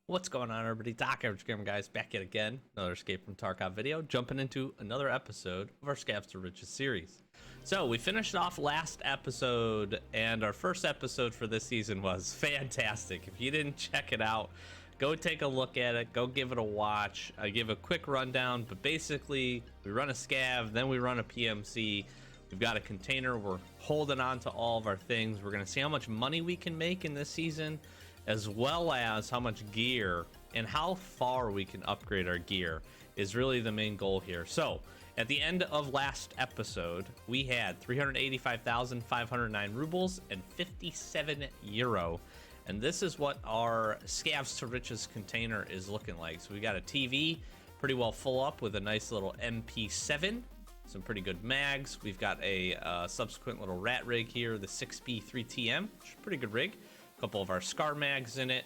What's going on, everybody? Doc Average Gamer Guys back yet again. Another Escape from Tarkov video, jumping into another episode of our Scavs to Riches series. So we finished off last episode, and our first episode for this season was fantastic. If you didn't check it out, go take a look at it. Go give it a watch. I give a quick rundown, but basically we run a scav, then we run a PMC. We've got a container. We're holding on to all of our things. We're going to see how much money we can make in this season, as well as how much gear and how far we can upgrade our gear is really the main goal here. So at the end of last episode, we had 385,509 rubles and 57 euro. And this is what our Scavs to Riches container is looking like. So we got a TV pretty well full up with a nice little MP7, some pretty good mags. We've got a subsequent little rat rig here, the 6B3TM, which is a pretty good rig. Couple of our Scar mags in it.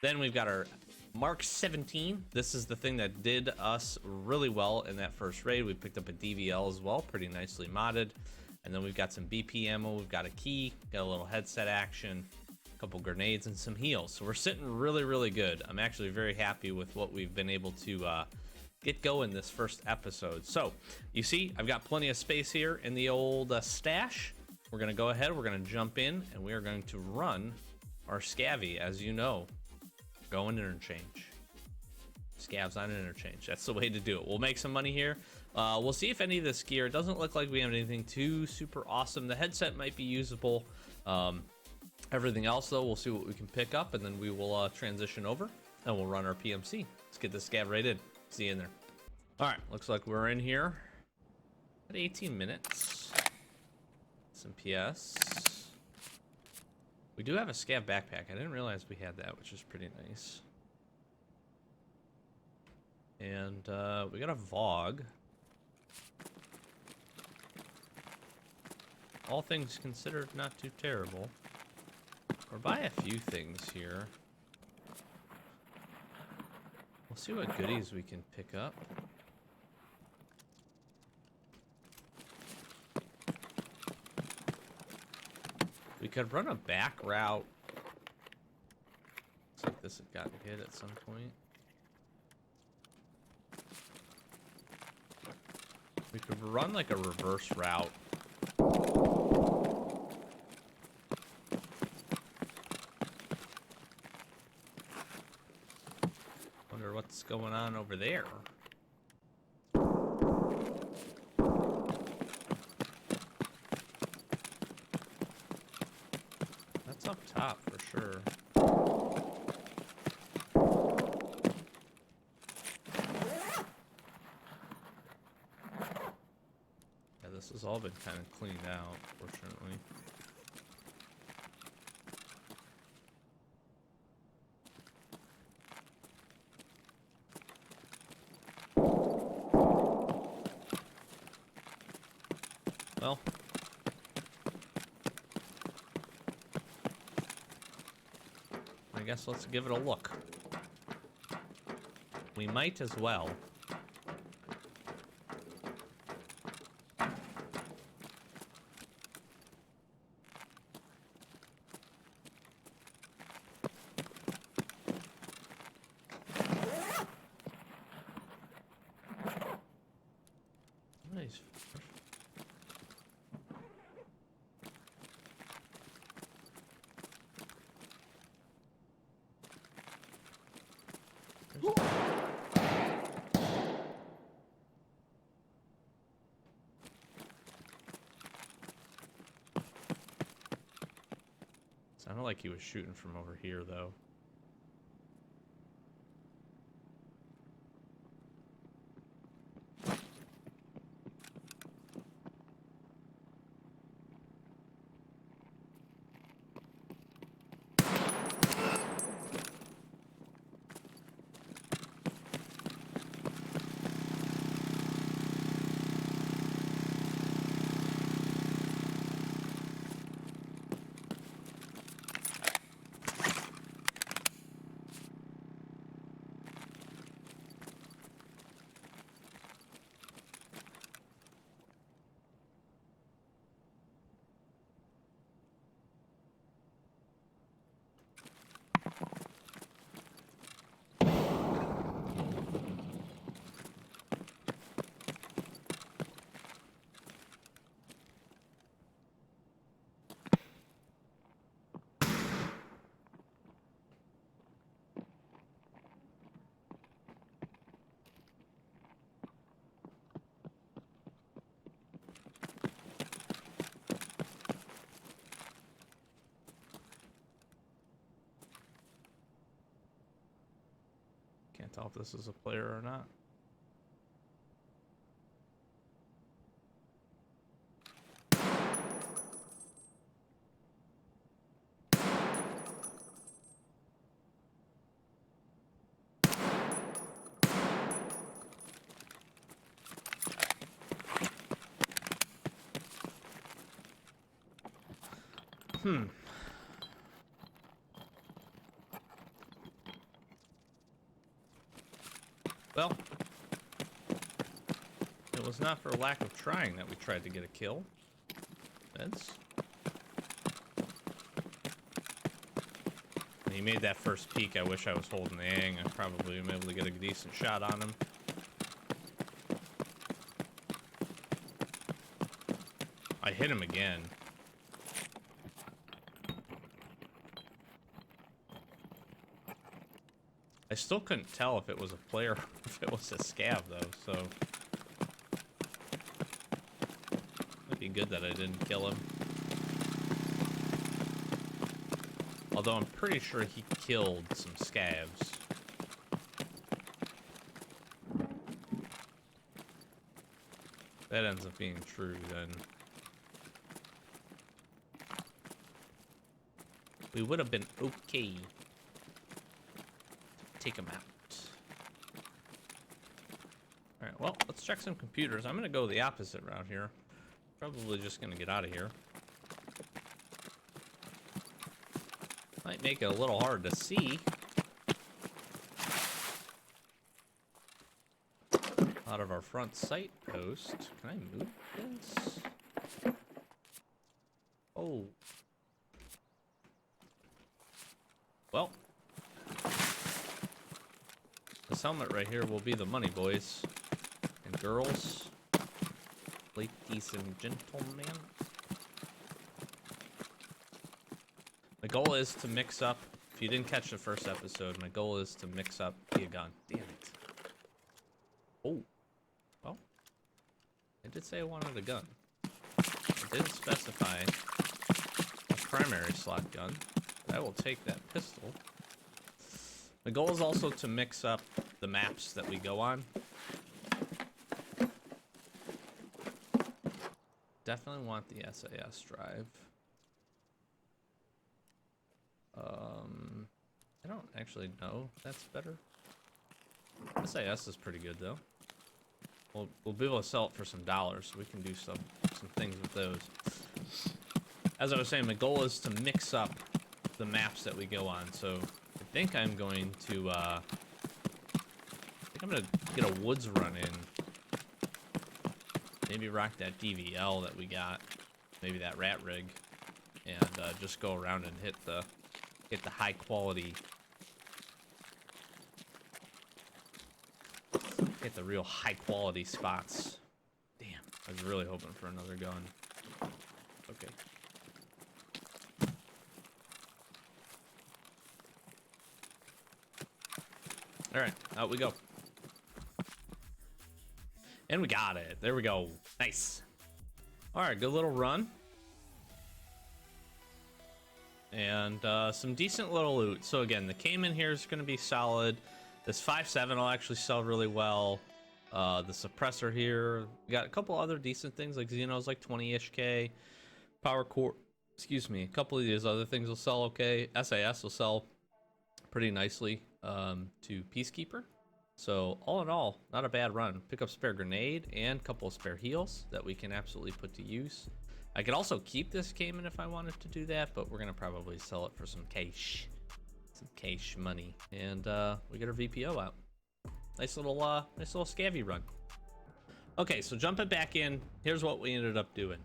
Then we've got our Mark 17. This is the thing that did us really well in that first raid. We picked up a DVL as well, pretty nicely modded. And then we've got some BP ammo. We've got a key, got a little headset action, a couple grenades, and some heals. So we're sitting really, really good. I'm actually very happy with what we've been able to get going this first episode. So you see, I've got plenty of space here in the old stash. We're going to go ahead, we're going to jump in, and we are going to run our Scavvy, as you know. Go in interchange. Scavs on interchange. That's the way to do it. We'll make some money here. We'll see if any of this gear, it doesn't look like we have anything too super awesome. The headset might be usable. Everything else, though, we'll see what we can pick up, and then we will transition over, and we'll run our PMC. Let's get this scav right in. See you in there. All right, looks like we're in here at 18 minutes. Some PS. We do have a scav backpack. I didn't realize we had that, which is pretty nice. And we got a VOG. All things considered, not too terrible. We're by a few things here. We'll see what goodies we can pick up. We could run a back route. Looks like this had gotten hit at some point. We could run like a reverse route. Wonder what's going on over there. Up top for sure. Yeah, this has all been kind of cleaned out, fortunately. Well, I guess let's give it a look. We might as well. Nice. Sounded like he was shooting from over here, though. know if this is a player or not. Well, it was not for lack of trying that we tried to get a kill. That's... When he made that first peek, I wish I was holding the ang. I probably am able to get a decent shot on him. I hit him again. I still couldn't tell if it was a player or if it was a scav, though, so... It'd be good that I didn't kill him. Although I'm pretty sure he killed some scavs. That ends up being true, then. We would have been okay. Take him out. Alright, well, let's check some computers. I'm gonna go the opposite route here. Probably just gonna get out of here. Might make it a little hard to see. Out of our front sight post. Can I move this? Oh. Well. This helmet right here will be the money, boys and girls. Ladies and gentlemen. My goal is to mix up, if you didn't catch the first episode, my goal is to mix up the gun. Damn it. Oh. Well. I did say I wanted a gun. I didn't specify a primary slot gun, but I will take that pistol. The goal is also to mix up the maps that we go on. Definitely want the SAS drive. I don't actually know if that's better. SAS is pretty good though. We'll be able to sell it for some dollars, so we can do some things with those. As I was saying, my goal is to mix up the maps that we go on. So I think I'm going to get a woods run in. Maybe rock that DVL that we got, maybe that rat rig, and just go around and hit the high quality, hit the real high quality spots. Damn, I was really hoping for another gun. Okay. All right, out we go. And we got it. There we go. Nice. All right, good little run. And some decent little loot. So again, the Cayman here is going to be solid. This 5.7 will actually sell really well. The suppressor here. We got a couple other decent things like Xenos, like 20-ish K. Power core. Excuse me. A couple of these other things will sell okay. SAS will sell pretty nicely to Peacekeeper. So all in all, not a bad run. Pick up spare grenade and a couple of spare heals that we can absolutely put to use. I could also keep this Cayman if I wanted to do that, but we're gonna probably sell it for some cash money. And we get our VPO out. Nice little scavvy run. Okay, so jumping back in, here's what we ended up doing.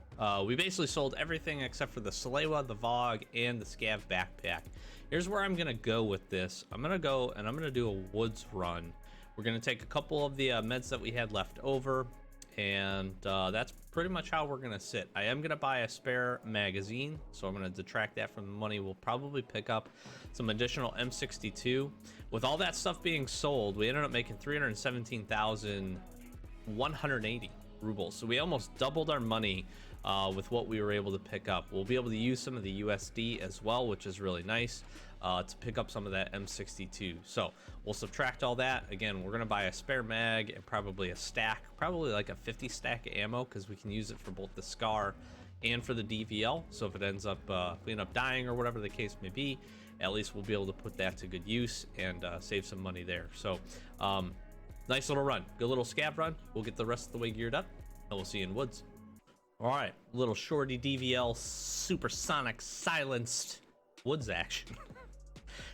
We basically sold everything except for the Salewa, the Vogue, and the Scav backpack. Here's where I'm gonna go with this. I'm gonna go and I'm gonna do a woods run. We're gonna take a couple of the meds that we had left over, and that's pretty much how we're gonna sit. I am gonna buy a spare magazine, so I'm gonna detract that from the money. We'll probably pick up some additional M62. With all that stuff being sold, we ended up making 317,180 rubles. So we almost doubled our money with what we were able to pick up. We'll be able to use some of the USD as well, which is really nice. to pick up some of that M62. So we'll subtract all that. Again, we're going to buy a spare mag and probably a stack, probably like a 50 stack of ammo, because we can use it for both the SCAR and for the DVL. So if it ends up, if we end up dying or whatever the case may be, at least we'll be able to put that to good use and save some money there. So nice little run, good little scav run. We'll get the rest of the way geared up, and we'll see you in woods. All right, little shorty DVL supersonic silenced woods action.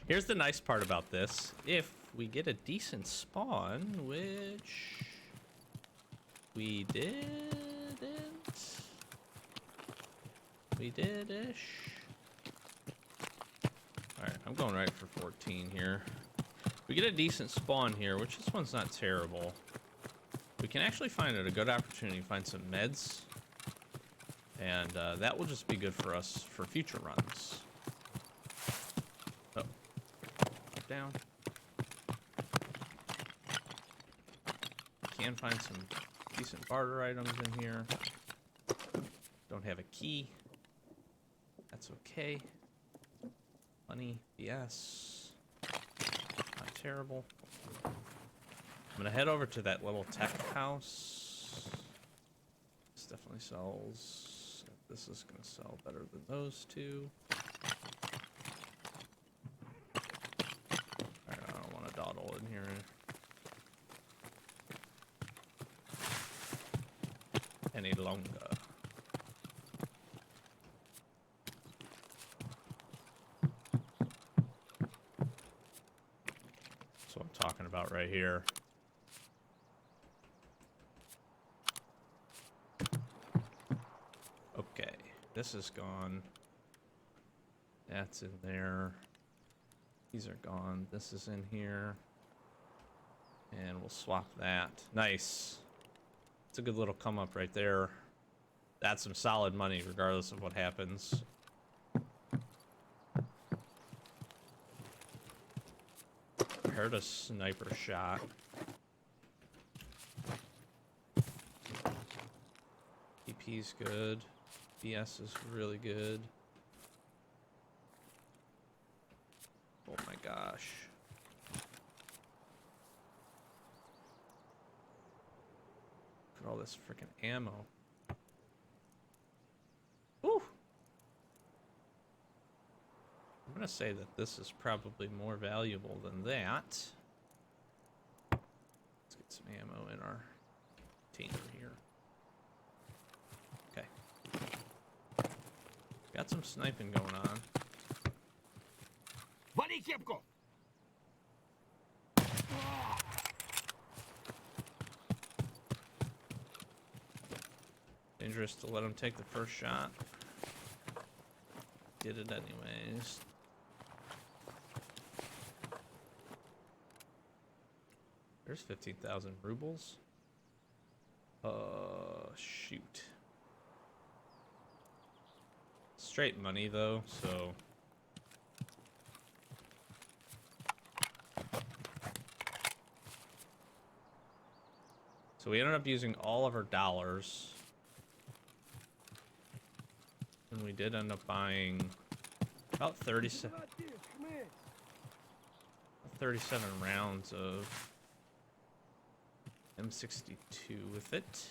Here's the nice part about this. If we get a decent spawn, which we didn't, we did-ish. All right, I'm going right for 14 here. We get a decent spawn here, which this one's not terrible. We can actually find it a good opportunity to find some meds. And that will just be good for us for future runs. Oh, down. Can find some decent barter items in here. Don't have a key. That's okay. Money, BS. Not terrible. I'm gonna head over to that little tech house. This definitely sells. This is gonna sell better than those two. Alright, I don't want to dawdle in here any longer. That's what I'm talking about right here. Okay, this is gone. That's in there. These are gone. This is in here. And we'll swap that. Nice. It's a good little come up right there. That's some solid money regardless of what happens. Heard a sniper shot. EP's good. BS is really good. Oh my gosh. Look at all this freaking ammo. Woo! I'm gonna say that this is probably more valuable than that. Let's get some ammo in our container here. Okay. Got some sniping going on. Dangerous to let him take the first shot. Did it anyways. There's 15,000 rubles. Shoot. Straight money though, so. So we ended up using all of our dollars. And we did end up buying about 37 rounds of M62 with it.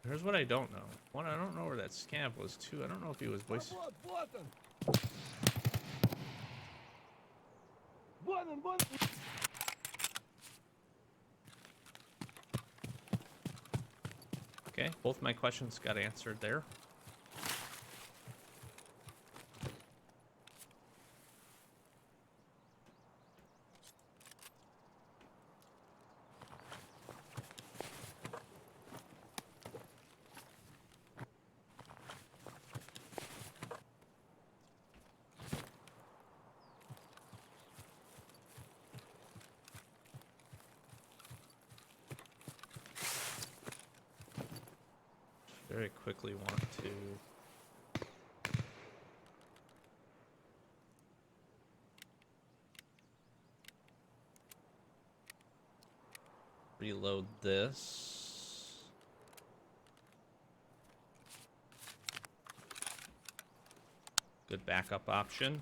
Here's what I don't know. One, I don't know where that scav was. Two, I don't know if he was voice. Okay, both my questions got answered there. Very quickly want to reload this. Good backup option.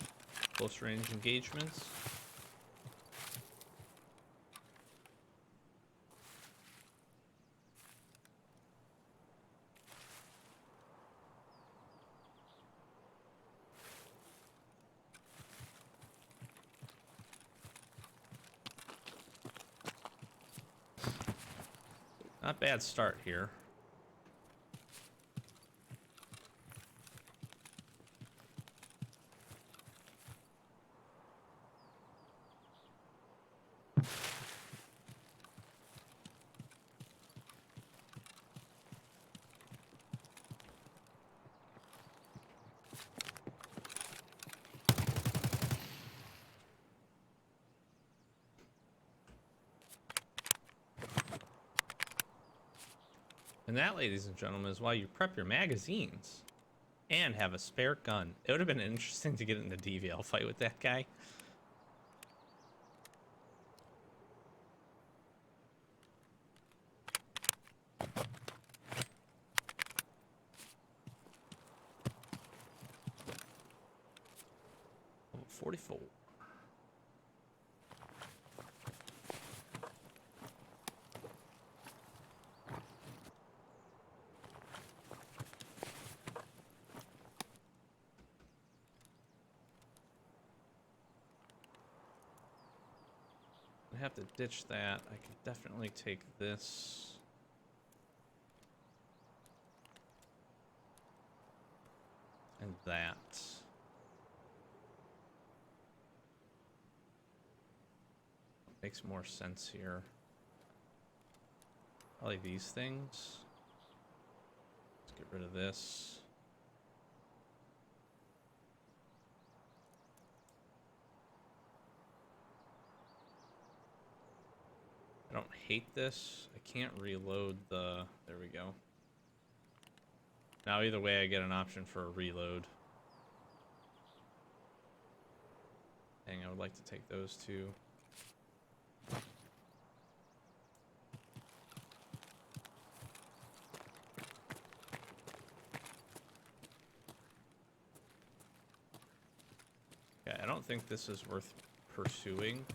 Close range engagements. Not bad start here. And that, ladies and gentlemen, is why you prep your magazines and have a spare gun. It would have been interesting to get in a DVL fight with that guy. Level 44. I have to ditch that. I can definitely take this. And that. Makes more sense here. Probably these things. Let's get rid of this. I don't hate this. I can't reload the... There we go. Now either way I get an option for a reload. Dang, I would like to take those two. Yeah, I don't think this is worth pursuing.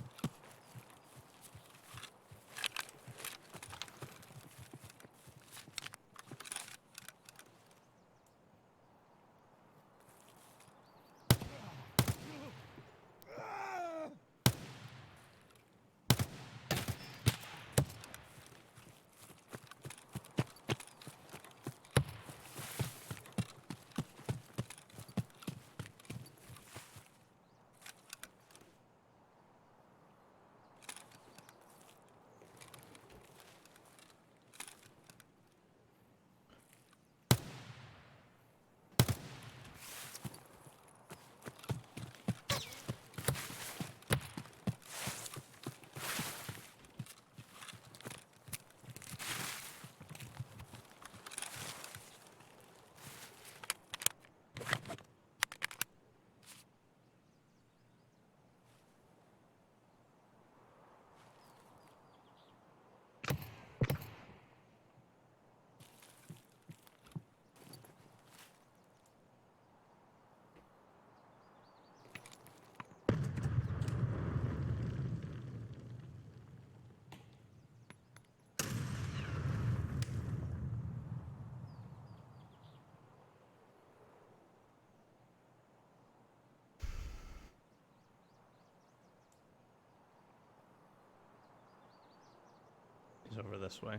He's over this way.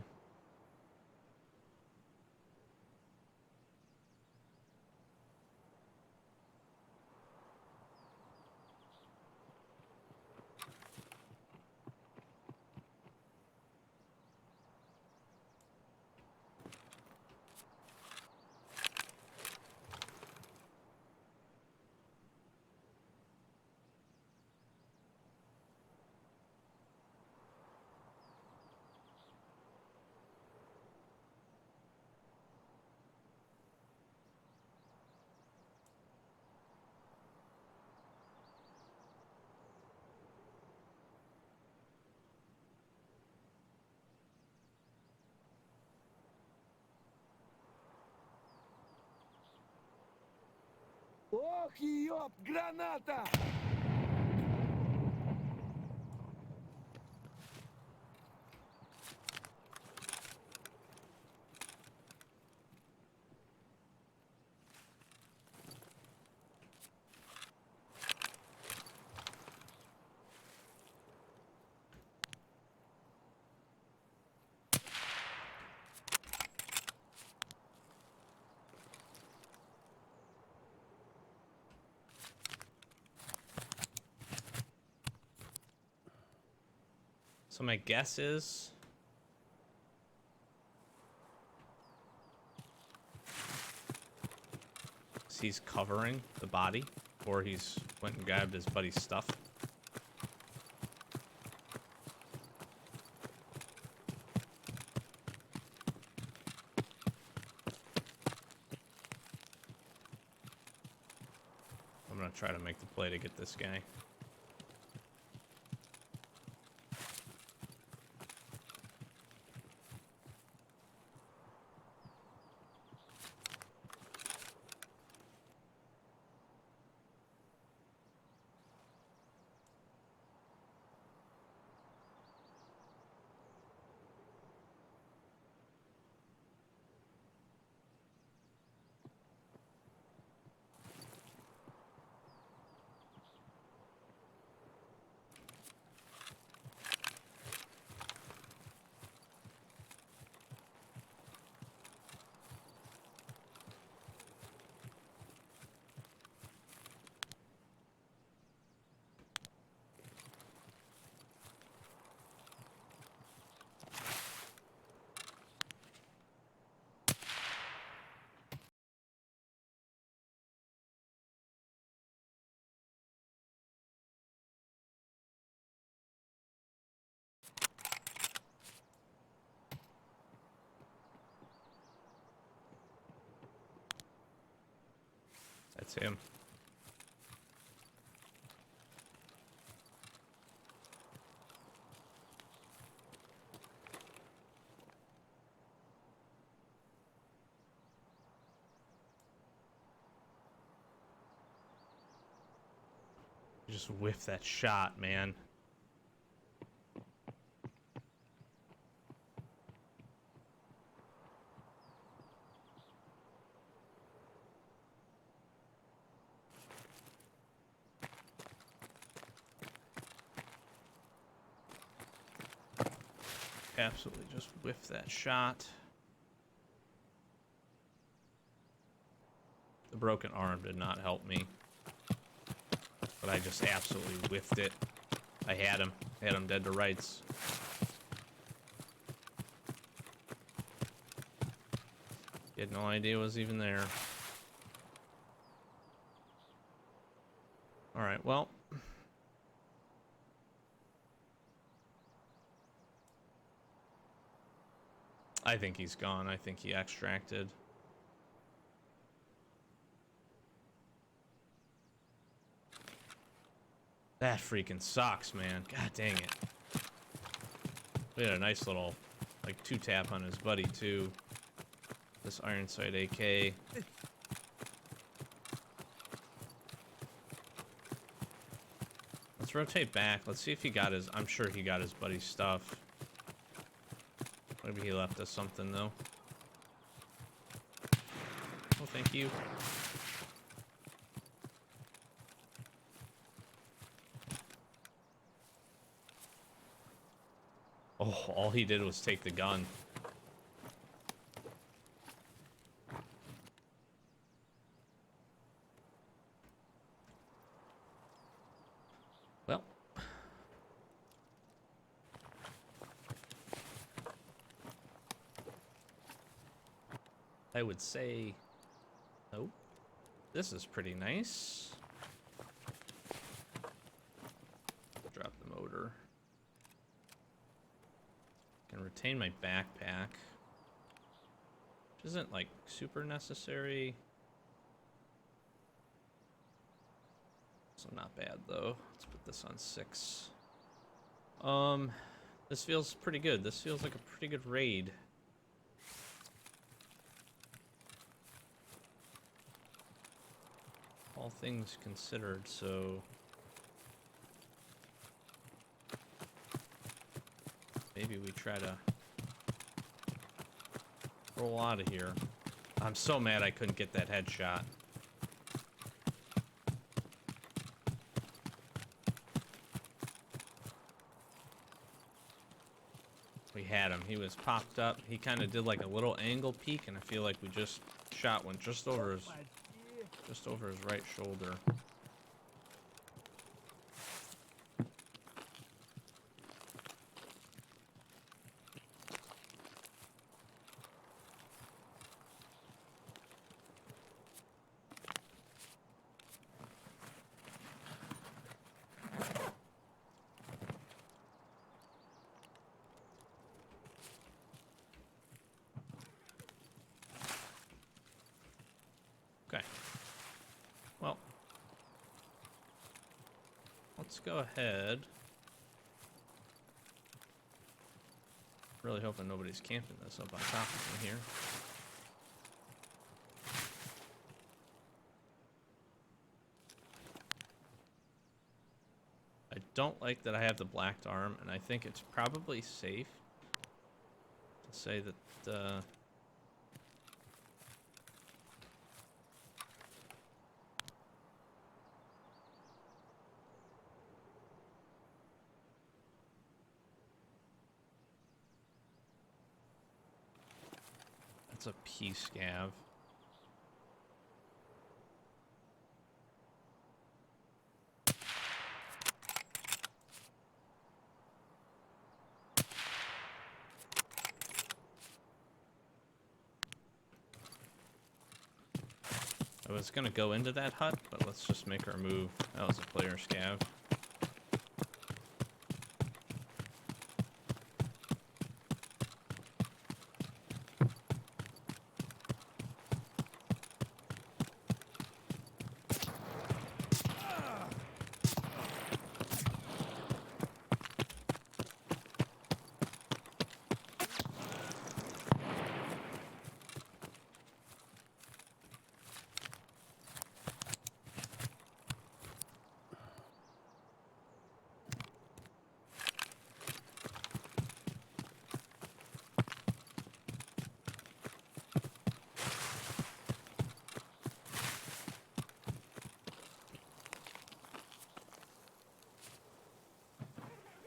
Ох, ёб, граната! So my guess is he's covering the body, or he's went and grabbed his buddy's stuff. I'm gonna try to make the play to get this guy. That's him. Just whiff that shot, man. Absolutely just whiff that shot. The broken arm did not help me, but I just absolutely whiffed it. I had him dead to rights. He had no idea it was even there. All right, well. I think he's gone. I think he extracted. That freaking sucks, man. God dang it. We had a nice little, like, 2-tap on his buddy, too. This iron sight AK. Let's rotate back. Let's see if he got his... I'm sure he got his buddy's stuff. Maybe he left us something, though. Oh, thank you. Oh, all he did was take the gun. Well. I would say... Nope. This is pretty nice. Drop the motor. Can retain my backpack. Which isn't, like, super necessary. So not bad, though. Let's put this on 6. This feels pretty good. This feels like a pretty good raid. all things considered, so maybe we try to roll out of here. I'm so mad I couldn't get that headshot. We had him. He was popped up. He kind of did like a little angle peek, and I feel like we just shot one just over his right shoulder. Okay. Well, let's go ahead. Really hoping nobody's camping this up on top of me here. I don't like that I have the blacked arm, and I think it's probably safe to say that that's a P scav. I was gonna go into that hut, but let's just make our move. That was a player scav.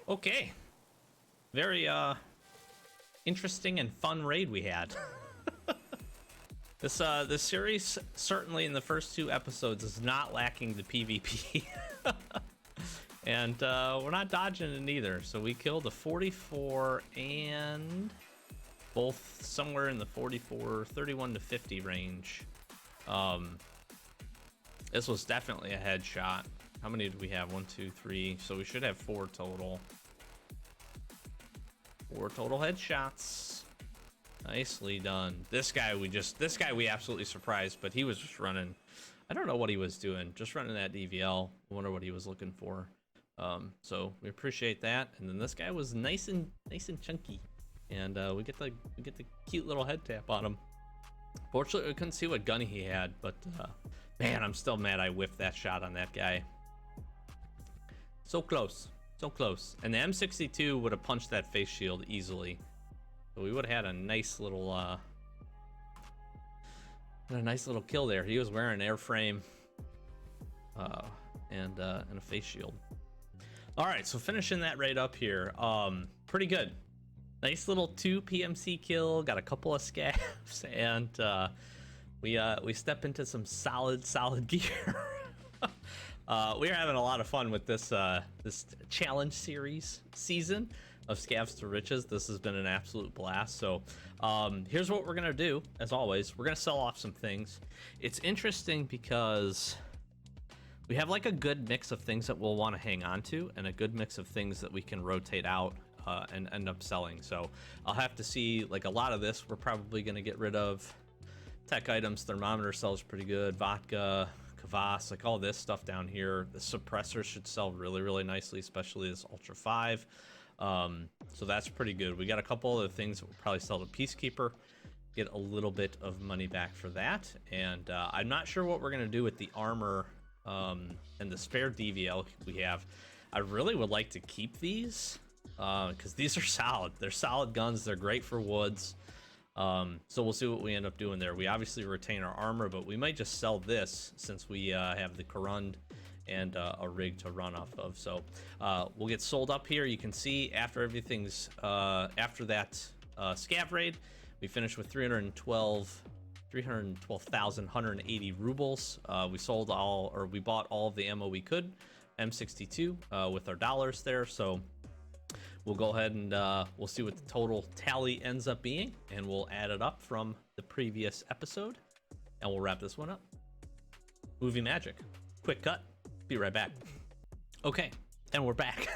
Okay. Very interesting and fun raid we had. This series, certainly in the first 2 episodes, is not lacking the PvP. And we're not dodging it either. So we killed a 44 and both somewhere in the 31 to 50 range. This was definitely a headshot. How many did we have? 1, 2, 3. So we should have 4 total. 4 total headshots. Nicely done. This guy we absolutely surprised, but he was just running. I don't know what he was doing. Just running that DVL. I wonder what he was looking for. So we appreciate that. And then this guy was nice and chunky, and we get the cute little head tap on him. Fortunately, we couldn't see what gun he had, but man, I'm still mad I whiffed that shot on that guy. So close. So close. And the M62 would have punched that face shield easily. So we would have had a nice little kill there. He was wearing an airframe and a face shield. All right, so finishing that raid up here. Pretty good. Nice little 2 PMC kill. Got a couple of scavs, and we step into some solid gear. We are having a lot of fun with this this challenge season of Scavs to Riches. This has been an absolute blast. So here's what we're gonna do. As always, we're gonna sell off some things. It's interesting because we have like a good mix of things that we'll want to hang on to, and a good mix of things that we can rotate out and end up selling. So I'll have to see. Like a lot of this we're probably gonna get rid of. Tech items, thermometer sells pretty good. Vodka, Kvass, like all this stuff down here. The suppressor should sell really nicely, especially this Ultra 5. So that's pretty good. We got a couple other things that we'll probably sell to Peacekeeper, get a little bit of money back for that. And I'm not sure what we're gonna do with the armor and the spare DVL we have. I really would like to keep these because these are solid. They're solid guns. They're great for woods. So we'll see what we end up doing there. We obviously retain our armor, but we might just sell this since we have the Corund and a rig to run off of. So we'll get sold up here. You can see after everything's after that scav raid, we finished with 312,180 rubles. We sold all, or we bought all of the ammo we could, M62 with our dollars there. So we'll go ahead and we'll see what the total tally ends up being, and we'll add it up from the previous episode, and we'll wrap this one up. Movie magic. Quick cut. Be right back. Okay, and we're back.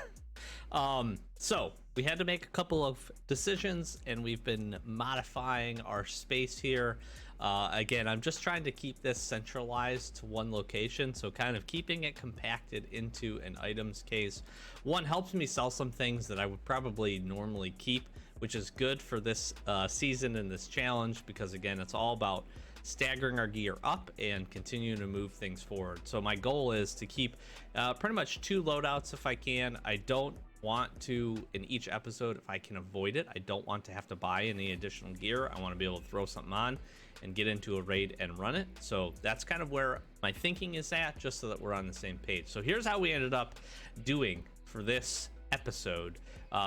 So we had to make a couple of decisions, and we've been modifying our space here. Again, I'm just trying to keep this centralized to one location, so kind of keeping it compacted into an items case. One, helps me sell some things that I would probably normally keep, which is good for this season and this challenge, because again, it's all about staggering our gear up and continuing to move things forward. So my goal is to keep pretty much 2 loadouts if I can. I don't want to, in each episode, if I can avoid it, I don't want to have to buy any additional gear. I want to be able to throw something on and get into a raid and run it. So that's kind of where my thinking is at, just so that we're on the same page. So here's how we ended up doing for this episode.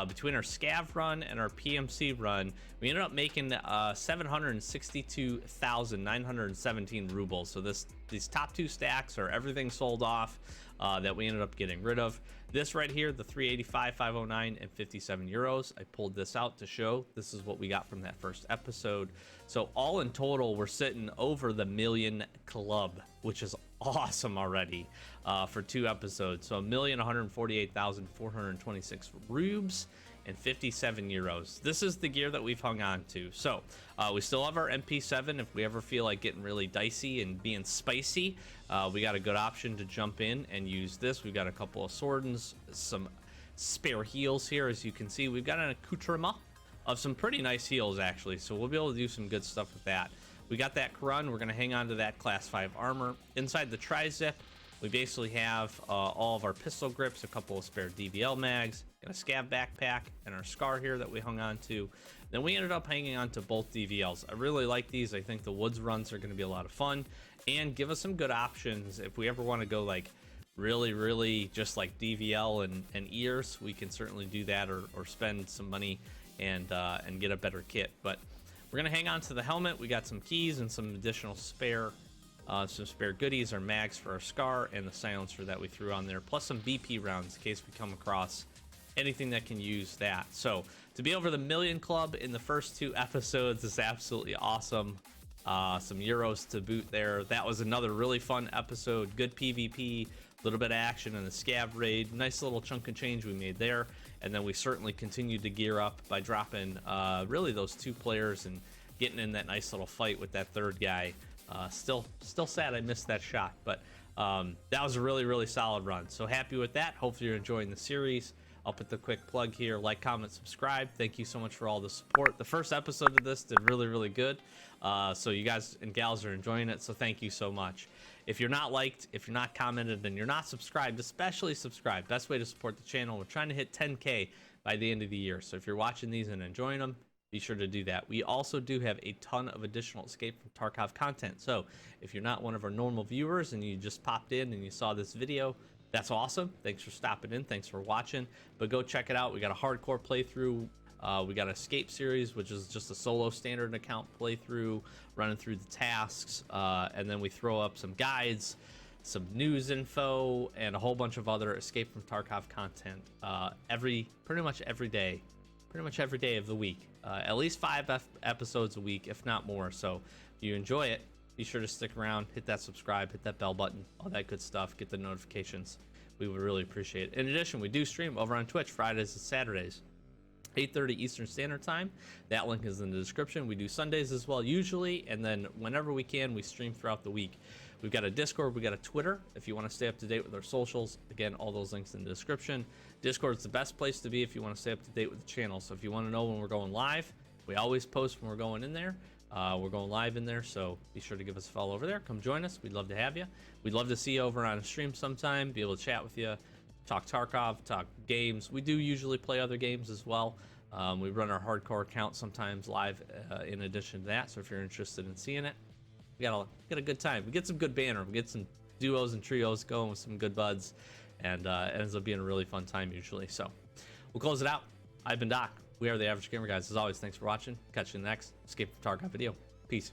Between our scav run and our PMC run, we ended up making 762,917 rubles. So these top 2 stacks are everything sold off that we ended up getting rid of. This right here, the 385, 509, and 57 euros. I pulled this out to show this is what we got from that first episode. So all in total, we're sitting over the million club, which is awesome already for 2 episodes. So 1,148,426 rubes and 57 euros. This is the gear that we've hung on to. So we still have our MP7. If we ever feel like getting really dicey and being spicy, we got a good option to jump in and use this. We've got a couple of swordens, some spare heals here. As you can see, we've got an accoutrement of some pretty nice heals actually. So we'll be able to do some good stuff with that. We got that Corund. We're going to hang on to that class 5 armor. Inside the tri-zip, we basically have all of our pistol grips, a couple of spare DVL mags, got a scav backpack, and our scar here that we hung on to. Then we ended up hanging on to both DVLs. I really like these. I think the woods runs are going to be a lot of fun and give us some good options if we ever want to go like really just like DVL and ears. We can certainly do that, or spend some money and get a better kit. But we're gonna hang on to the helmet. We got some keys and some additional spare goodies, our mags for our scar, and the silencer that we threw on there, plus some BP rounds in case we come across anything that can use that. So to be over the million club in the first 2 episodes is absolutely awesome. Some euros to boot there. That was another really fun episode. Good PvP, a little bit of action in the scav raid. Nice little chunk of change we made there. And then we certainly continued to gear up by dropping really those 2 players and getting in that nice little fight with that 3rd guy. Still sad I missed that shot, but that was a really solid run. So happy with that. Hopefully you're enjoying the series. I'll put the quick plug here: like, comment, subscribe. Thank you so much for all the support. The first episode of this did really good. So you guys and gals are enjoying it, so thank you so much. If you're not liked, if you're not commented, and you're not subscribed, especially subscribe. Best way to support the channel. We're trying to hit 10K by the end of the year. So if you're watching these and enjoying them, be sure to do that. We also do have a ton of additional Escape from Tarkov content. So if you're not one of our normal viewers and you just popped in and you saw this video, that's awesome. Thanks for stopping in. Thanks for watching. But go check it out. We got a hardcore playthrough. We got Escape series, which is just a solo standard account playthrough, running through the tasks. And then we throw up some guides, some news info, and a whole bunch of other Escape from Tarkov content pretty much every day of the week. At least 5 episodes a week, if not more. So if you enjoy it, be sure to stick around, hit that subscribe, hit that bell button, all that good stuff, get the notifications. We would really appreciate it. In addition, we do stream over on Twitch Fridays and Saturdays, 8:30 Eastern Standard Time. That link is in the description. We do Sundays as well usually, and then whenever we can, we stream throughout the week. We've got a Discord, we got a Twitter if you want to stay up to date with our socials. Again, all those links in the description. Discord is the best place to be if you want to stay up to date with the channel. So if you want to know when we're going live, we always post when we're going in there. We're going live in there, so be sure to give us a follow over there. Come join us. We'd love to have you. We'd love to see you over on a stream sometime, be able to chat with you, talk Tarkov, talk games. We do usually play other games as well. We run our hardcore account sometimes live in addition to that, so if you're interested in seeing it, we got a good time. We get some good banner. We get some duos and trios going with some good buds, and it ends up being a really fun time usually. So we'll close it out. I've been Doc. We are the Average Gamer Guys. As always, thanks for watching. Catch you in the next Escape from Tarkov video. Peace.